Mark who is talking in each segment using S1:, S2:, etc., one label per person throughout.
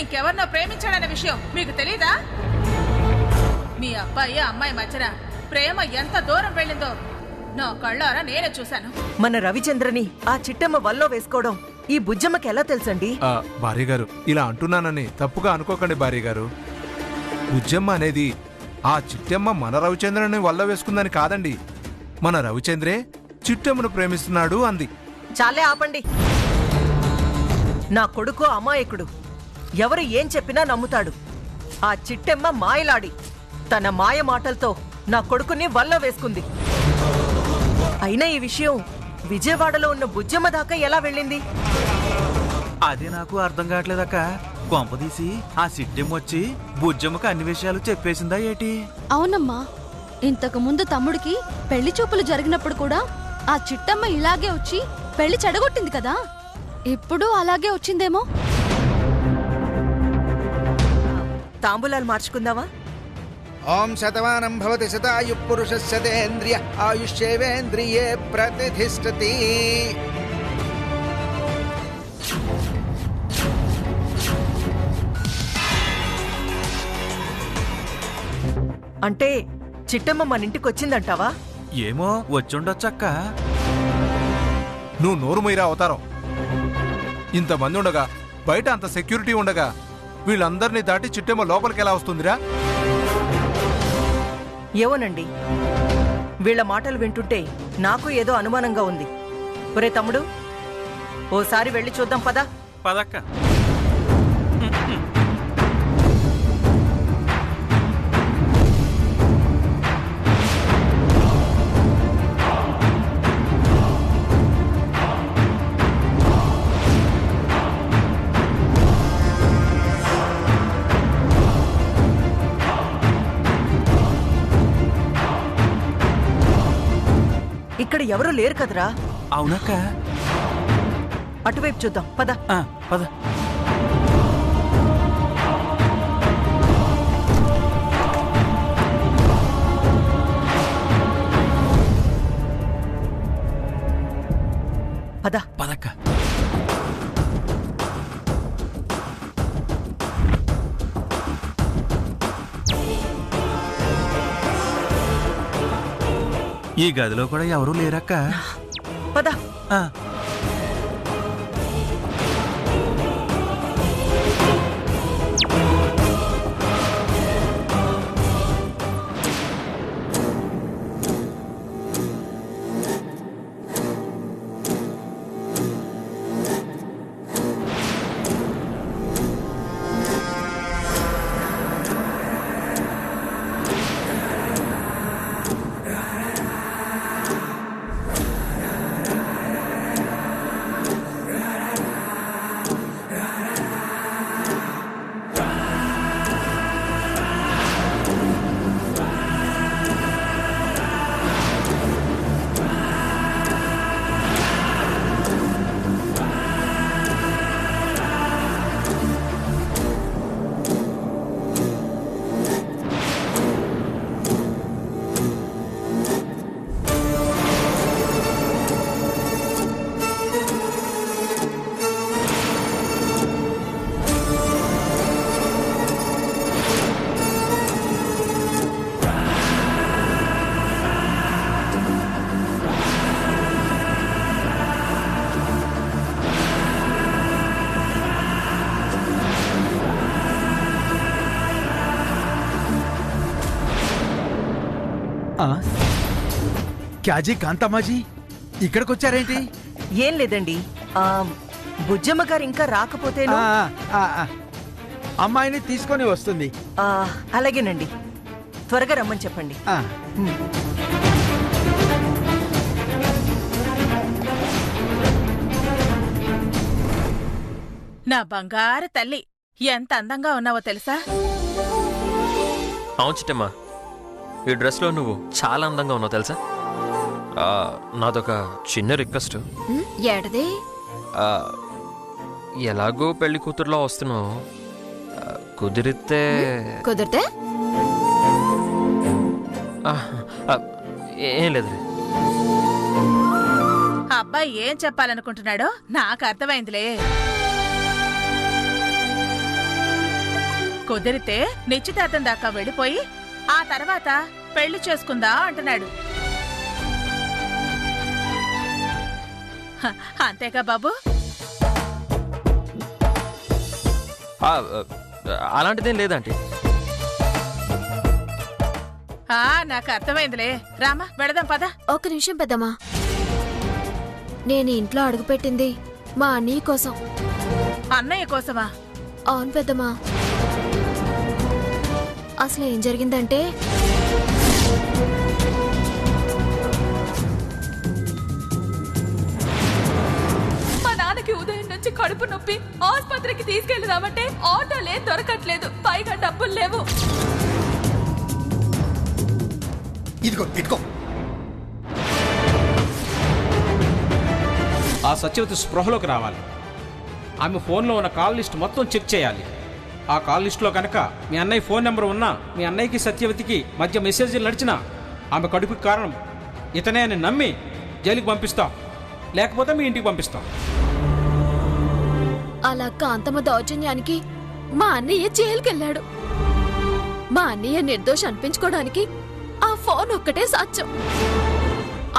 S1: ఇంకెవరినో ప్రేమించాడన్న విషయం మీకు తెలీదా? మీ అబ్బాయి అమ్మాయి మధ్యన ప్రేమ ఎంత దూరం వెళ్ళిందో నా కళ్ళారా నేనే చూశాను.
S2: మన రవిచంద్రని ఆ చిట్టమ్మ వల్లో వేసుకోవడం ఈ బుజ్జమ్మకి ఎలా తెలుసండి?
S3: భార్య గారు, ఇలా అంటున్నానని తప్పుగా అనుకోకండి భార్య గారు. బుజ్జమ్మ అనేది ఆ చిట్టమ్మ మన రవిచంద్రని వల్ల వేసుకుందని కాదండి. మన రవిచంద్రే చిట్టమ్మను ప్రేమిస్తున్నాడు అంది.
S2: చాలే ఆపండి. నా కొడుకు అమాయకుడు, ఎవరు ఏం చెప్పినా నమ్ముతాడు. ఆ చిట్టెమ్మ మాయలాడి తన మాయ మాటలతో నా కొడుకుని వల్ల వేసుకుంది. అయినా ఈ విషయం విజయవాడలో ఉన్న బుజ్జమ్మ దాకా ఎలా వెళ్ళింది?
S4: అదే నాకు అర్థం కావట్లేదక్క. కొంపదీసి ఆ సిట్టెమ్మ వచ్చి బుజ్జమ్మకి అన్ని విషయాలు చెప్పేసిందా ఏటి?
S5: అవునమ్మా, ఇంతకు ముందు తమ్ముడికి పెళ్లి చూపులు జరిగినప్పుడు కూడా ఆ చిట్టమ్మ ఇలాగే వచ్చి పెళ్లి చెడగొట్టింది కదా. ఇప్పుడు అలాగే వచ్చిందేమో.
S2: తాంబూలాలు మార్చుకుందావా?
S6: ఓం శతమానం భవతి శతాయు పురుషస్యేంద్రియ ఆయుష్యేవేంద్రియే ప్రతిష్ఠతి.
S2: అంటే చిట్టమ్మ మన ఇంటికి వచ్చిందంటావా?
S4: ఏమో వచ్చుండొచ్చక్క.
S3: నువ్వు నోరు మొయ్యరా అవతారం. ఇంతమంది ఉండగా, బయట అంత సెక్యూరిటీ ఉండగా వీళ్ళందరినీ దాటి చిట్టమ్మ లోపలికి ఎలా వస్తుందిరా?
S2: ఏవోనండి, వీళ్ల మాటలు వింటుంటే నాకు ఏదో అనుమానంగా ఉంది. ఒరే తమ్ముడు, ఓసారి వెళ్ళి చూద్దాం పదా.
S4: పదక్క.
S2: ఇక్కడ ఎవరూ లేరు కదరా?
S4: అవునక్క.
S2: అటువైపు చూద్దాం పద.
S4: పద.
S2: పద.
S4: పదక్క. ఈ గదిలో కూడా ఎవరూ లేరక్క.
S2: పద.
S7: క్యాజీ కాంతమ్మాజీ, ఇక్కడికొచ్చారేంటి?
S2: ఏం లేదండి, బుజ్జమ్మ గారు ఇంకా రాకపోతే
S7: అమ్మాయిని తీసుకొని వస్తుంది.
S2: అలాగేనండి, త్వరగా రమ్మని చెప్పండి.
S1: నా బంగారు తల్లి, ఎంత అందంగా ఉన్నావో తెలుసా?
S8: అవును చిట్టమ్మా, ఈ డ్రెస్లో నువ్వు చాలా అందంగా ఉన్నావు తెలుసా. నాదొక చిన్న రిక్వెస్ట్.
S5: ఏడది?
S8: ఎలాగో పెళ్లి కూతురులో వస్తున్నావు, కుదిరితే ఏం లేదు.
S1: అబ్బాయి ఏం చెప్పాలనుకుంటున్నాడో నాకు అర్థమైందిలే. కుదిరితే నిశ్చితార్థం దాకా వెళ్ళిపోయి ఆ తర్వాత పెళ్లి చేసుకుందా అంటున్నాడు. అంతేగా బాబు?
S8: అలాంటిదేం లేదంటీ.
S1: నాకు అర్థమైందిలే. రామా వెళదాం పద.
S9: ఒక నిమిషం పెద్దమ్మా, నేను ఇంట్లో అడుగుపెట్టింది మా అన్నయ్య కోసం.
S1: అన్నయ్య కోసమా?
S9: అవును పెద్దమ్మా. అసలు ఏం జరిగిందంటే
S5: మా నాన్నకి ఉదయం నుంచి కడుపు నొప్పి, ఆసుపత్రికి తీసుకెళ్దామంటే ఆటోలే దొరకట్లేదు, పైగా డబ్బులు లేవు.
S6: ఇదిగో ఇదిగో.
S10: ఆ సత్యవతి స్పృహలోకి రావాలి. ఆమె ఫోన్లో ఉన్న కాల్ లిస్ట్ మొత్తం చెక్ చేయాలి. ఆ కాల్ లిస్టులో కనుక మీ అన్నయ్య ఫోన్ నెంబర్ ఉన్నా, మీ అన్నయ్యకి సత్యవతికి మధ్య మెసేజ్లు నడిచినా ఆమె కడుపుకి కారణం ఇతనే అని నమ్మి జైలుకి పంపిస్తాం, లేకపోతే మీ ఇంటికి పంపిస్తాం.
S9: అలా కాంతమ్మ దౌర్జన్యానికి మా అన్నయ్య జైలుకెళ్ళాడు. మా అన్నయ్య నిర్దోష అనిపించుకోవడానికి ఆ ఫోన్ ఒక్కటే సాధ్యం.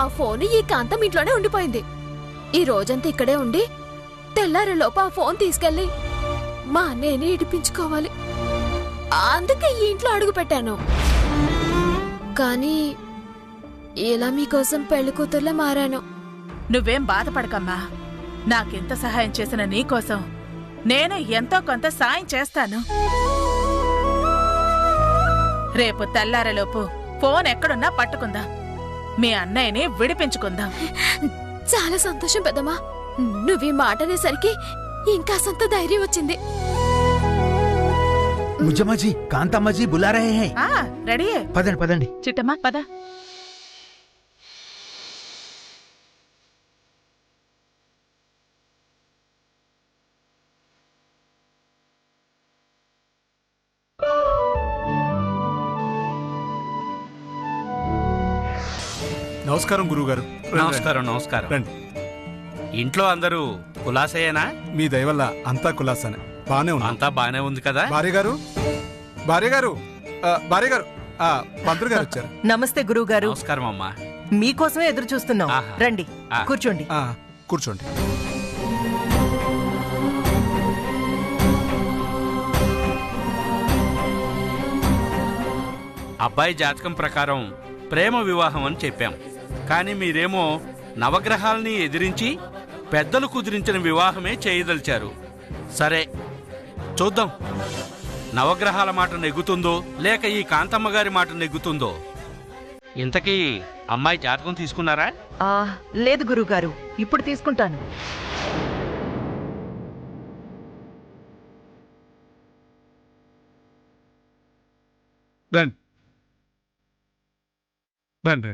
S9: ఆ ఫోన్ ఈ కాంతం ఇంట్లోనే ఉండిపోయింది. ఈ రోజంతా ఇక్కడే ఉండి తెల్లారిలోపు ఆ ఫోన్ తీసుకెళ్లి మా అన్నయ్యని ఇడిపించుకోవాలి. అందుకే ఈ ఇంట్లో అడుగు పెట్టాను. కానీ ఇలా మీకోసం పెళ్లి కూతుర్లా మారాను.
S1: నువ్వేం బాధపడకమ్మా. నాకెంత సహాయం చేసిన నీకోసం నేను ఎంతో కొంత సాయం చేస్తాను. రేపు తెల్లారలోపు ఫోన్ ఎక్కడున్నా పట్టుకుందాం, మీ అన్నయ్యని విడిపించుకుందాం.
S9: చాలా సంతోషం పెద్దమ్మా. నువ్వు ఈ మాట అనేసరికి ఇంకా సొంత ధైర్యం వచ్చింది.
S7: ముజ్జమ్మాజీ, కాంతమ్మాజీ బులా రహే హై.
S1: రెడీ.
S7: పదండి పదండి.
S1: చిట్టమ్మా పద.
S3: నమస్కారం గురువుగారు.
S4: నమస్కారం. నమస్కారం.
S3: రండి.
S4: ఇంట్లో అందరూ కులాసయ్యేనా?
S3: మీ దయవల్ల అంతా కులాసానే, బానే ఉంది.
S4: అంతా బానే ఉంది కదా?
S3: భార్య గారు, భార్య గారు, భార్య గారు, పంతులు గారు వచ్చారు.
S2: నమస్తే గురువుగారు.
S4: నమస్కారం అమ్మా.
S2: మీకోసమే ఎదురు చూస్తున్నాం.
S4: ఆహా.
S2: రండి, కూర్చోండి.
S3: కూర్చోండి.
S4: అబ్బాయి జాతకం ప్రకారం ప్రేమ వివాహం అని చెప్పాం. కానీ మీరేమో నవగ్రహాల్ని ఎదిరించి పెద్దలు కుదిరించిన వివాహమే చేయదలిచారు. సరే చూద్దాం, నవగ్రహాల మాట నెగ్గుతుందో లేక ఈ కాంతమ్మ గారి మాట నెగ్గుతుందో. ఇంతకీ అమ్మాయి జాతకం తీసుకున్నారా?
S2: లేదు గురువుగారు, ఇప్పుడు తీసుకుంటాను.
S3: రండి రండి.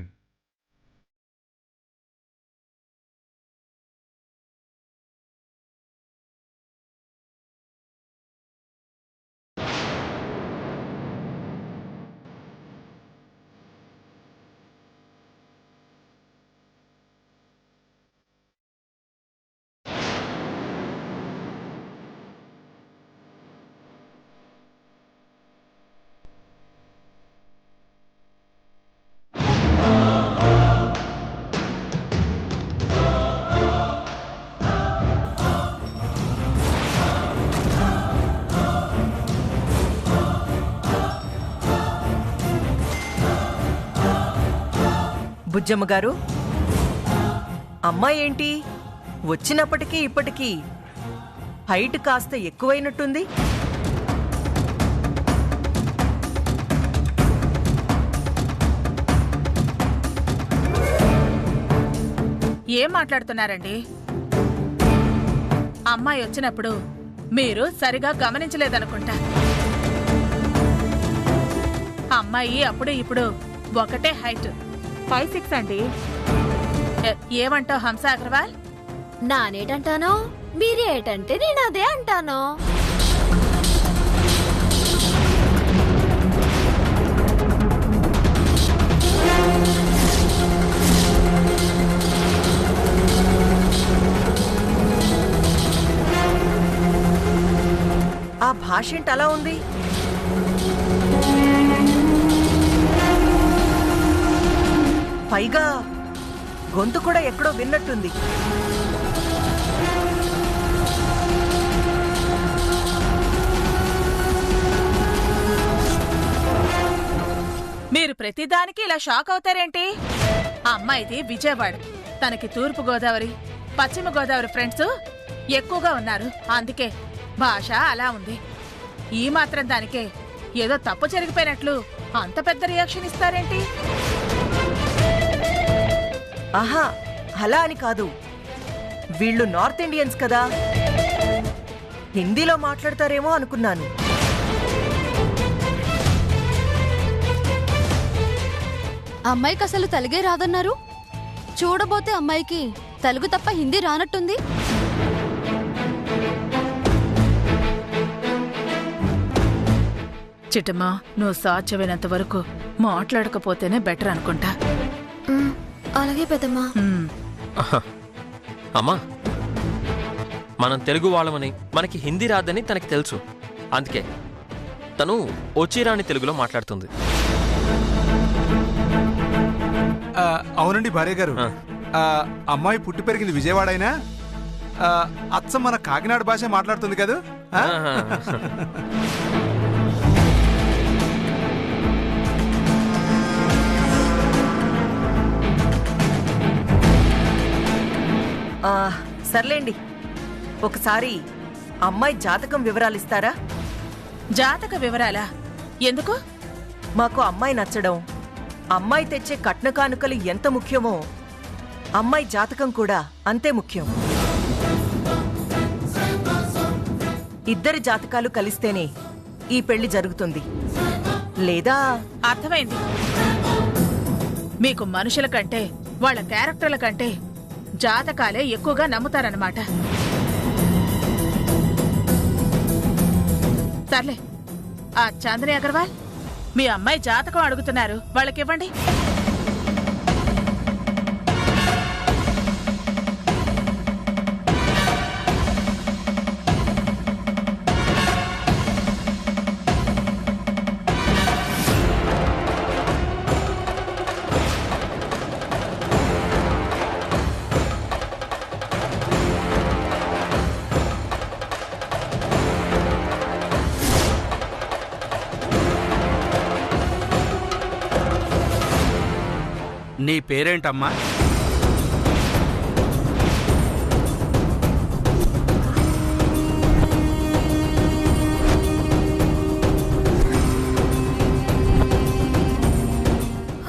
S2: బుజ్జమ్మ గారు, అమ్మాయి ఏంటి వచ్చినప్పటికీ ఇప్పటికీ హైట్ కాస్త ఎక్కువైనట్టుంది?
S1: ఏం మాట్లాడుతున్నారండి? అమ్మాయి వచ్చినప్పుడు మీరు సరిగా గమనించలేదనుకుంటా. అమ్మాయి అప్పుడు ఇప్పుడు ఒకటే హైట్, 5'6" అండి. ఏమంటావు హంస అగర్వాల్?
S9: నానేటంటానో మీరేటంటే నేను అదే అంటాను.
S2: ఆ భాష ఏంటి అలా ఉంది? పైగా గొంతు కూడా ఎక్కడో విన్నట్టుంది.
S1: మీరు ప్రతిదానికి ఇలా షాక్ అవుతారేంటి? ఆ అమ్మాయిది విజయవాడ. తనకి తూర్పు గోదావరి, పశ్చిమ గోదావరి ఫ్రెండ్స్ ఎక్కువగా ఉన్నారు. అందుకే భాష అలా ఉంది. ఈ మాత్రం దానికే ఏదో తప్పు జరిగిపోయినట్లు అంత పెద్ద రియాక్షన్ ఇస్తారేంటి?
S2: ఆహా, అలా అని కాదు. వీళ్ళు నార్త్ ఇండియన్స్ కదా, హిందీలో మాట్లాడతారేమో అనుకున్నాను.
S5: అమ్మాయికి అసలు తెలుగే రాదన్నారు. చూడబోతే అమ్మాయికి తెలుగు తప్ప హిందీ రానట్టుంది.
S1: చిట్టమ్మా, నువ్వు సాధ్యమైనంత వరకు మాట్లాడకపోతేనే బెటర్ అనుకుంటా.
S9: అలాగే పెద్దమ్మా.
S8: అమ్మా, మనం తెలుగు వాళ్ళమని మనకి హిందీ రాదని తనకి తెలుసు. అందుకే తను ఓచిరాని తెలుగులో మాట్లాడుతుంది.
S3: అవునండి భార్య గారు, అమ్మాయి పుట్టి పెరిగింది విజయవాడ అయినా అచ్చం మన కాకినాడ భాష మాట్లాడుతుంది కదా.
S2: సర్లేండి, ఒకసారి అమ్మాయి జాతకం వివరాలు ఇస్తారా?
S1: జాతక వివరాలా? ఎందుకు?
S2: మాకు అమ్మాయి నచ్చడం, అమ్మాయి తెచ్చే కట్న కానుకలు ఎంత ముఖ్యమో అమ్మాయి జాతకం కూడా అంతే ముఖ్యం. ఇద్దరి జాతకాలు కలిస్తేనే ఈ పెళ్లి జరుగుతుంది. లేదా?
S1: అర్థమైంది. మీకు మనుషుల కంటే వాళ్ళ క్యారెక్టర్ల కంటే జాతకాలే ఎక్కువగా నమ్ముతారన్నమాట. సర్లే, ఆ చాందిని అగర్వాల్, మీ అమ్మాయి జాతకం అడుగుతున్నారు, వాళ్ళకివ్వండి.
S4: నీ పేరేంటమ్మా?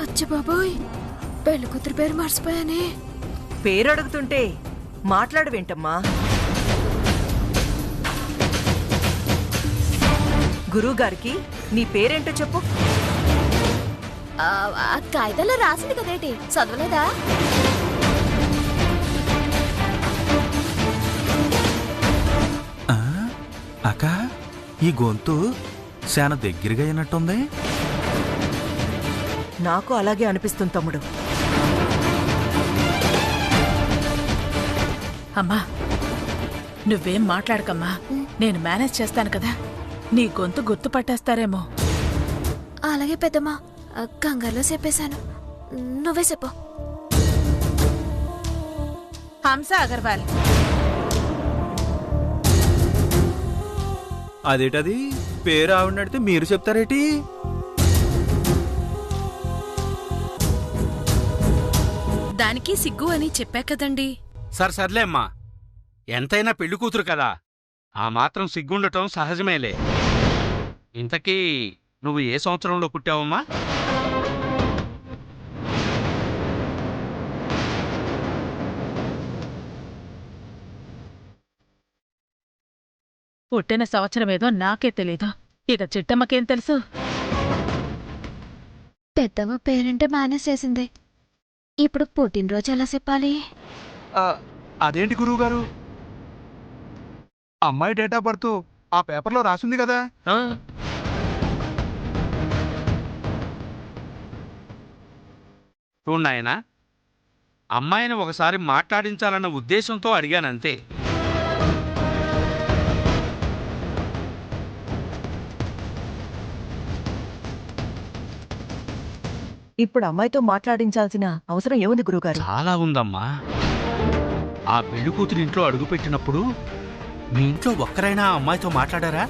S9: అచ్చ బాబోయ్, పెళ్లి కూతురు పేరు మర్చిపోయానే.
S2: పేరు అడుగుతుంటే మాట్లాడవేంటమ్మా? గురువుగారికి నీ పేరేంటో చెప్పు.
S9: కాగితాల్లో రాసింది కదేంటి, చదవలేదా?
S11: అక్క, ఈ గొంతు చాలా దగ్గరగా అయినట్టుంది.
S2: నాకు అలాగే అనిపిస్తుంది తమ్ముడు.
S1: అమ్మా, నువ్వేం మాట్లాడకమ్మా, నేను మేనేజ్ చేస్తాను కదా. నీ గొంతు గుర్తుపట్టేస్తారేమో.
S9: అలాగే పెద్దమ్మా, కంగారులో చెప్పేశాను, నువ్వే చెప్పు.
S1: హంస అగర్వాల్.
S11: అదేటది, పేరు ఆవిడడితే మీరు చెప్తారేటి?
S12: దానికి సిగ్గు అని చెప్పా కదండి.
S4: సర్లే అమ్మా, ఎంతైనా పెళ్లి కూతురు కదా, ఆ మాత్రం సిగ్గుండటం సహజమేలే. ఇంతకీ నువ్వు ఏ సంవత్సరంలో పుట్టావమ్మా?
S1: పుట్టిన సంవత్సరం ఏదో నాకే తెలీదు, ఇక చిట్టమ్మకేం తెలుసు?
S9: పెద్దమ్మ పేరెంటే మేనేజ్ చేసింది, ఇప్పుడు పుట్టినరోజు ఎలా చెప్పాలి?
S3: అదేంటి గురువు గారు, అమ్మాయి డేట్ ఆఫ్ బర్త్ ఆ పేపర్లో రాసింది కదా.
S4: చూడాయనా, అమ్మాయిని ఒకసారి మాట్లాడించాలన్న ఉద్దేశంతో అడిగానంతే.
S2: ఇప్పుడు అమ్మాయితో మాట్లాడించాల్సిన అవసరం ఏముంది గురుగారు?
S4: చాలా ఉందమ్మా. ఆ పెళ్లి కూతురు ఇంట్లో అడుగుపెట్టినప్పుడు మీ ఇంట్లో ఒక్కరైనా ఆ అమ్మాయితో మాట్లాడారా?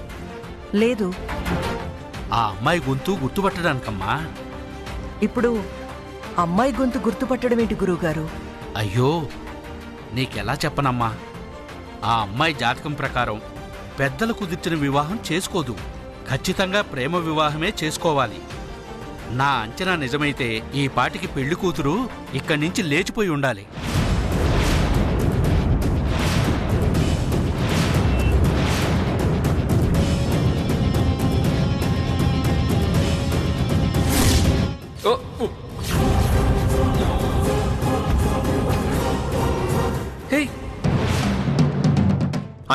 S2: లేదు.
S4: ఆ అమ్మాయి గొంతు గుర్తుపట్టడానికమ్మా.
S2: ఇప్పుడు అమ్మాయి గొంతు గుర్తుపట్టడం ఏంటి గురువుగారు?
S4: అయ్యో, నీకెలా చెప్పనమ్మా. ఆ అమ్మాయి జాతకం ప్రకారం పెద్దలు కుదిర్చిన వివాహం చేసుకోదు. ఖచ్చితంగా ప్రేమ వివాహమే చేసుకోవాలి. నా అంచనా నిజమైతే ఈ పాటికి పెళ్లి కూతురు ఇక్కడి నుంచి లేచిపోయి ఉండాలి.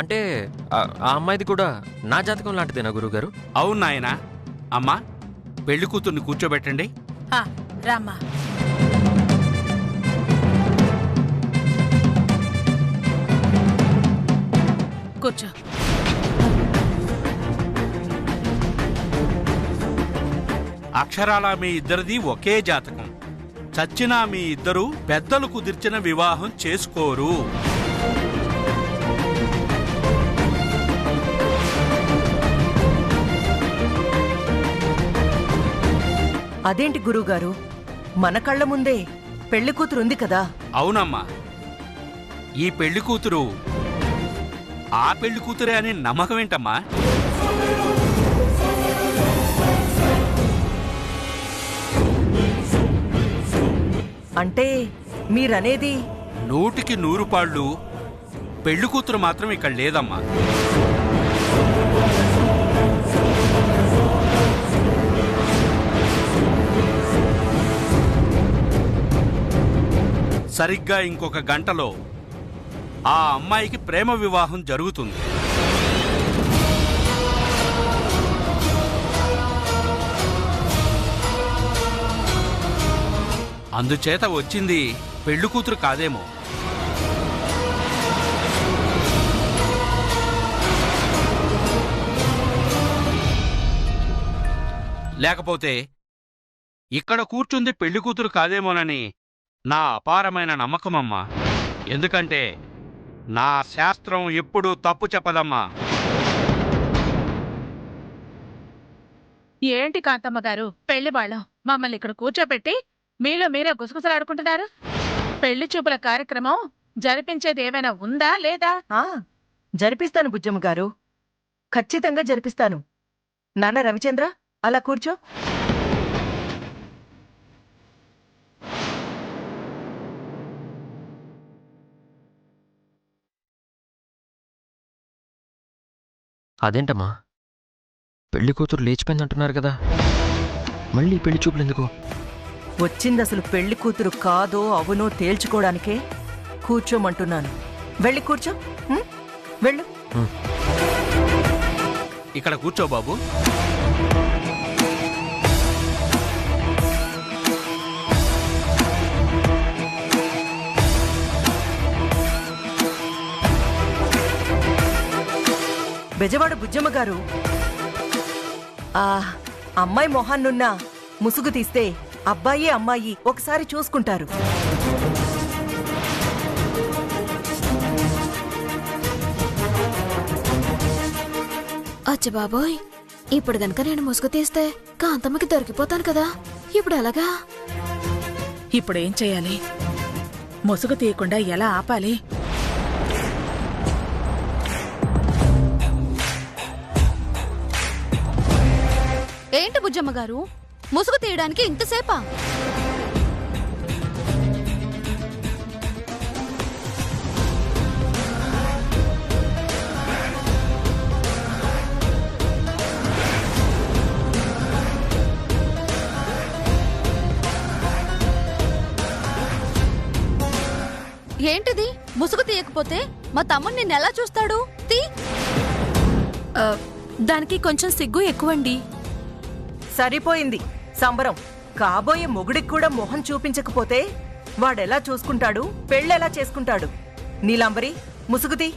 S8: అంటే ఆ అమ్మాయిది కూడా నా జాతకం లాంటిదేనా గురువుగారు?
S4: అవును నాయనా. అమ్మా, పెళ్లి కూతుర్ని కూర్చోబెట్టండి.
S1: రామ్మా. కూర్చో.
S4: అక్షరాల మీ ఇద్దరిది ఒకే జాతకం. చచ్చినా మీ ఇద్దరు పెద్దలు కుదిర్చిన వివాహం చేసుకోరు.
S2: అదేంటి గురువుగారు, మన కళ్ళ ముందే పెళ్లి కూతురుంది కదా?
S4: అవునమ్మా. ఈ పెళ్లి కూతురు ఆ పెళ్లి కూతురే అని నమ్మకం ఏంటమ్మా?
S2: అంటే మీరనేది
S4: 100కి 100 పాళ్ళు పెళ్లి కూతురు మాత్రం ఇక్కడ లేదమ్మా. సరిగ్గా ఇంకొక గంటలో ఆ అమ్మాయికి ప్రేమ వివాహం జరుగుతుంది. అందుచేత వచ్చింది పెళ్లి కూతురు కాదేమో. లేకపోతే ఇక్కడ కూర్చుంది పెళ్లి కూతురు కాదేమోనని నా అపారమైన నమ్మకమమ్మా. ఎందుకంటే నా శాస్త్రం ఎప్పుడూ తప్పు చెప్పదమ్మా.
S1: ఏంటి కాంతమ్మ గారు, పెళ్లి వాళ్ళం మమ్మల్ని ఇక్కడ కూర్చోబెట్టి మీలో మీరే గుసగుసలాడుకుంటున్నారు? పెళ్లి చూపుల కార్యక్రమం జరిపించేది ఏమైనా ఉందా లేదా?
S2: జరిపిస్తాను బుజ్జమ్మ గారు, ఖచ్చితంగా జరిపిస్తాను. నాన్న రవిచంద్ర, అలా కూర్చో.
S8: అదేంటమ్మా, పెళ్లి కూతురు లేచిపోయిందంటున్నారు కదా, మళ్ళీ పెళ్లి చూపులు ఎందుకు?
S2: వచ్చింది అసలు పెళ్లి కూతురు కాదో అవునో తేల్చుకోవడానికే కూర్చోమంటున్నాను. వెళ్ళి కూర్చో. వెళ్ళు.
S4: ఇక్కడ కూర్చో బాబు.
S2: బెజవాడ బుజ్జమ్మ గారు, ఆ అమ్మాయి మొహాన్నున్న ముసుగు తీస్తే అబ్బాయి అమ్మాయి ఒకసారి చూసుకుంటారు.
S9: అచ్చ బాబోయ్, ఇప్పుడు గనక నేను ముసుగు తీస్తే కాంతమ్మకి దొరికిపోతాను కదా. ఇప్పుడు ఎలాగా?
S1: ఇప్పుడేం చేయాలి? ముసుగు తీయకుండా ఎలా ఆపాలి?
S5: ఏంటి బుజ్జమ్మ గారు, ముసుగు తీయడానికి ఇంతసేపా? ఏంటిది? ముసుగు తీయకపోతే మా తమ్ముడు నిన్నెలా చూస్తాడు? తీ.
S12: దానికి కొంచెం సిగ్గు ఎక్కువండి.
S2: సరిపోయింది సంబరం. కాబోయే మొగుడికి కూడా మొహం చూపించకపోతే వాడెలా చూసుకుంటాడు? పెళ్ళెలా చేసుకుంటాడు? నీలాంబరి, ముసుగుతీ.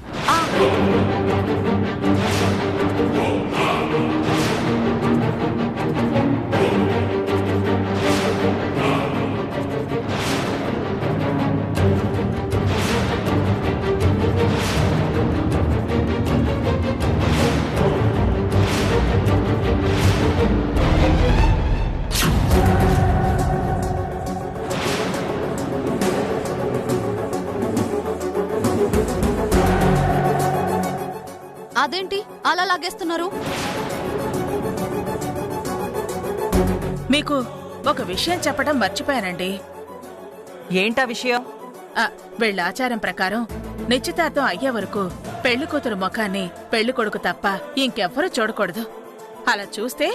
S5: అదేంటి అలా లాగేస్తున్నారు?
S1: మీకు ఒక విషయం చెప్పడం మర్చిపోయానండి.
S2: ఏంటా విషయం?
S1: వీళ్ళ ఆచారం ప్రకారం నిశ్చితార్థం అయ్యే వరకు పెళ్లి కూతురు ముఖాన్ని పెళ్లి కొడుకు తప్ప ఇంకెవ్వరూ చూడకూడదు. అలా చూస్తే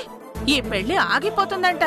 S1: ఈ పెళ్లి ఆగిపోతుందంట.